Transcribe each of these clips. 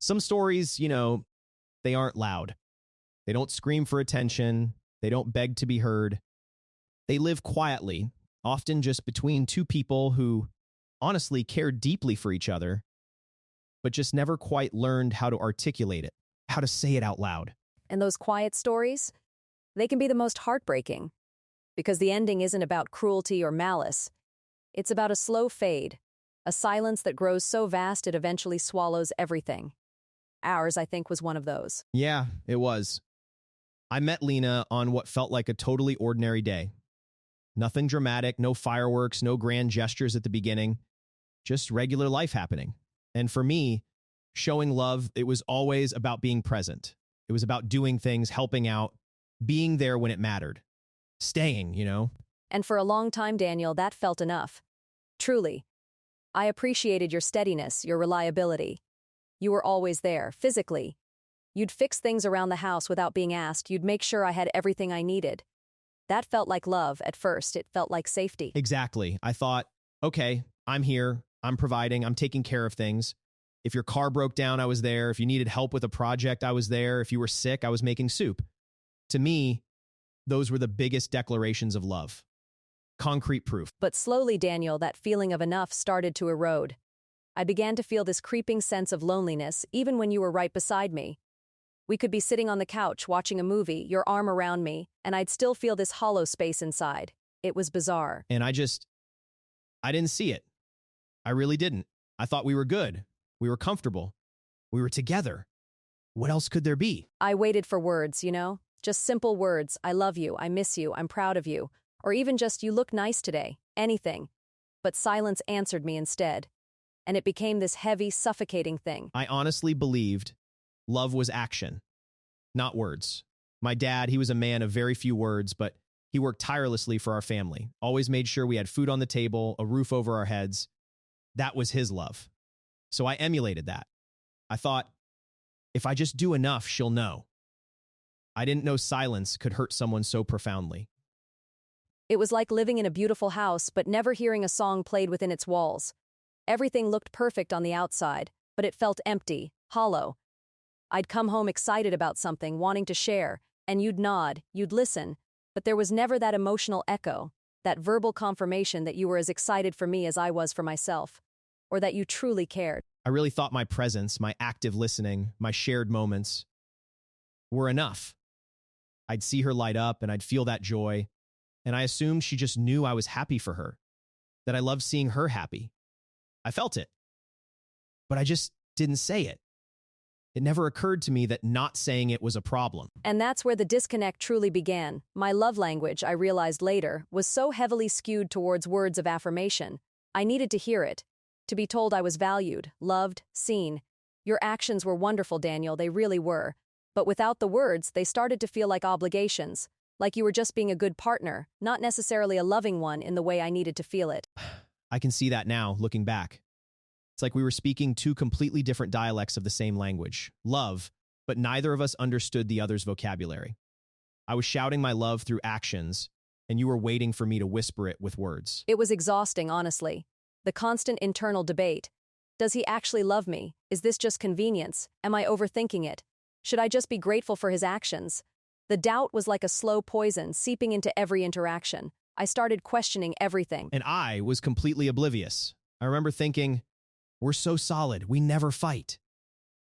Some stories, they aren't loud. They don't scream for attention. They don't beg to be heard. They live quietly, often just between two people who honestly care deeply for each other, but just never quite learned how to articulate it, how to say it out loud. And those quiet stories, they can be the most heartbreaking, because the ending isn't about cruelty or malice. It's about a slow fade, a silence that grows so vast it eventually swallows everything. Ours, I think, was one of those. Yeah, it was. I met Lena on what felt like a totally ordinary day. Nothing dramatic, no fireworks, no grand gestures at the beginning, just regular life happening. And for me, showing love, it was always about being present. It was about doing things, helping out, being there when it mattered. Staying. And for a long time, Daniel, that felt enough. Truly. I appreciated your steadiness, your reliability. You were always there, physically. You'd fix things around the house without being asked. You'd make sure I had everything I needed. That felt like love at first. It felt like safety. Exactly. I thought, okay, I'm here. I'm providing. I'm taking care of things. If your car broke down, I was there. If you needed help with a project, I was there. If you were sick, I was making soup. To me, those were the biggest declarations of love. Concrete proof. But slowly, Daniel, that feeling of enough started to erode. I began to feel this creeping sense of loneliness, even when you were right beside me. We could be sitting on the couch watching a movie, your arm around me, and I'd still feel this hollow space inside. It was bizarre. And I didn't see it. I really didn't. I thought we were good. We were comfortable. We were together. What else could there be? I waited for words, just simple words. I love you. I miss you. I'm proud of you. Or even just, you look nice today. Anything. But silence answered me instead. And it became this heavy, suffocating thing. I honestly believed love was action, not words. My dad, he was a man of very few words, but he worked tirelessly for our family, always made sure we had food on the table, a roof over our heads. That was his love. So I emulated that. I thought, if I just do enough, she'll know. I didn't know silence could hurt someone so profoundly. It was like living in a beautiful house, but never hearing a song played within its walls. Everything looked perfect on the outside, but it felt empty, hollow. I'd come home excited about something, wanting to share, and you'd nod, you'd listen, but there was never that emotional echo, that verbal confirmation that you were as excited for me as I was for myself, or that you truly cared. I really thought my presence, my active listening, my shared moments were enough. I'd see her light up and I'd feel that joy, and I assumed she just knew I was happy for her, that I loved seeing her happy. I felt it, but I just didn't say it. It never occurred to me that not saying it was a problem. And that's where the disconnect truly began. My love language, I realized later, was so heavily skewed towards words of affirmation. I needed to hear it, to be told I was valued, loved, seen. Your actions were wonderful, Daniel, they really were. But without the words, they started to feel like obligations, like you were just being a good partner, not necessarily a loving one in the way I needed to feel it. I can see that now, looking back. It's like we were speaking two completely different dialects of the same language, love, but neither of us understood the other's vocabulary. I was shouting my love through actions, and you were waiting for me to whisper it with words. It was exhausting, honestly. The constant internal debate. Does he actually love me? Is this just convenience? Am I overthinking it? Should I just be grateful for his actions? The doubt was like a slow poison seeping into every interaction. I started questioning everything. And I was completely oblivious. I remember thinking, we're so solid, we never fight.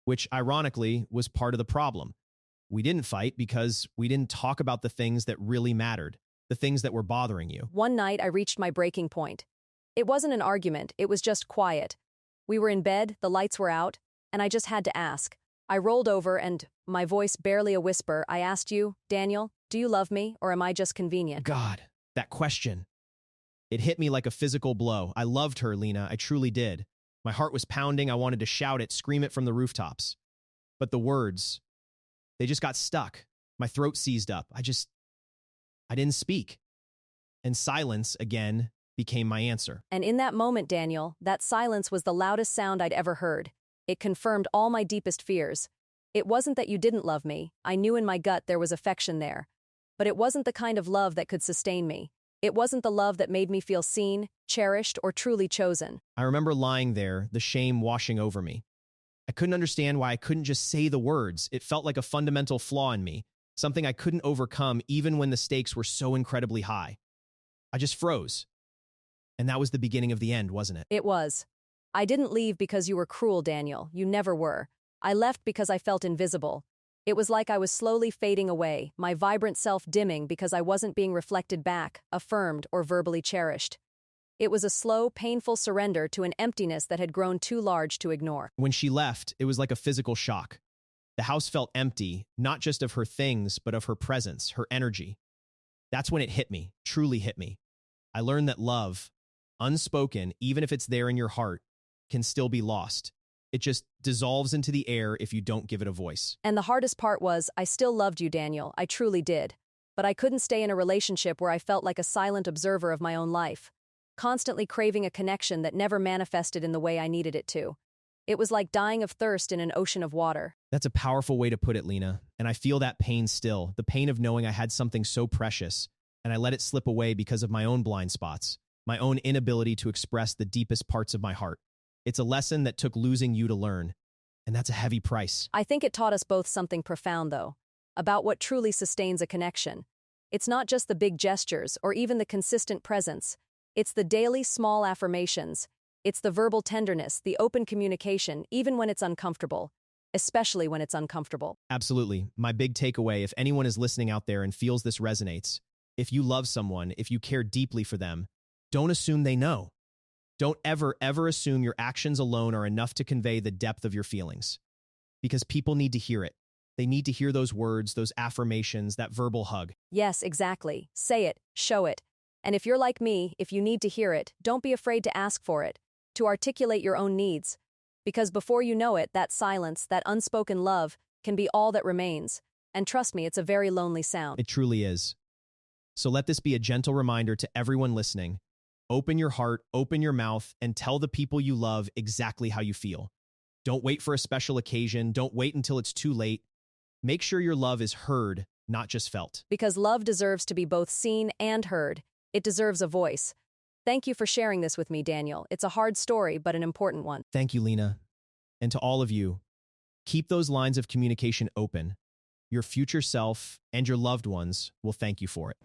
Which, ironically, was part of the problem. We didn't fight because we didn't talk about the things that really mattered, the things that were bothering you. One night, I reached my breaking point. It wasn't an argument, it was just quiet. We were in bed, the lights were out, and I just had to ask. I rolled over and, my voice barely a whisper, I asked you, Daniel, do you love me, or am I just convenient? God, that question. It hit me like a physical blow. I loved her, Lena, I truly did. My heart was pounding. I wanted to shout it, scream it from the rooftops. But the words, they just got stuck. My throat seized up. I didn't speak. And silence, again, became my answer. And in that moment, Daniel, that silence was the loudest sound I'd ever heard. It confirmed all my deepest fears. It wasn't that you didn't love me. I knew in my gut there was affection there. But it wasn't the kind of love that could sustain me. It wasn't the love that made me feel seen, cherished, or truly chosen. I remember lying there, the shame washing over me. I couldn't understand why I couldn't just say the words. It felt like a fundamental flaw in me, something I couldn't overcome even when the stakes were so incredibly high. I just froze. And that was the beginning of the end, wasn't it? It was. I didn't leave because you were cruel, Daniel. You never were. I left because I felt invisible. It was like I was slowly fading away, my vibrant self dimming because I wasn't being reflected back, affirmed, or verbally cherished. It was a slow, painful surrender to an emptiness that had grown too large to ignore. When she left, it was like a physical shock. The house felt empty, not just of her things, but of her presence, her energy. That's when it hit me, truly hit me. I learned that love, unspoken, even if it's there in your heart, can still be lost. It just dissolves into the air if you don't give it a voice. And the hardest part was, I still loved you, Daniel. I truly did. But I couldn't stay in a relationship where I felt like a silent observer of my own life, constantly craving a connection that never manifested in the way I needed it to. It was like dying of thirst in an ocean of water. That's a powerful way to put it, Lena. And I feel that pain still, the pain of knowing I had something so precious, and I let it slip away because of my own blind spots, my own inability to express the deepest parts of my heart. It's a lesson that took losing you to learn, and that's a heavy price. I think it taught us both something profound, though, about what truly sustains a connection. It's not just the big gestures or even the consistent presence. It's the daily small affirmations. It's the verbal tenderness, the open communication, even when it's uncomfortable, especially when it's uncomfortable. Absolutely. My big takeaway, if anyone is listening out there and feels this resonates, if you love someone, if you care deeply for them, don't assume they know. Don't ever assume your actions alone are enough to convey the depth of your feelings. Because people need to hear it. They need to hear those words, those affirmations, that verbal hug. Yes, exactly. Say it, show it. And if you're like me, if you need to hear it, don't be afraid to ask for it, to articulate your own needs. Because before you know it, that silence, that unspoken love, can be all that remains. And trust me, it's a very lonely sound. It truly is. So let this be a gentle reminder to everyone listening. Open your heart, open your mouth, and tell the people you love exactly how you feel. Don't wait for a special occasion. Don't wait until it's too late. Make sure your love is heard, not just felt. Because love deserves to be both seen and heard. It deserves a voice. Thank you for sharing this with me, Daniel. It's a hard story, but an important one. Thank you, Lena. And to all of you, keep those lines of communication open. Your future self and your loved ones will thank you for it.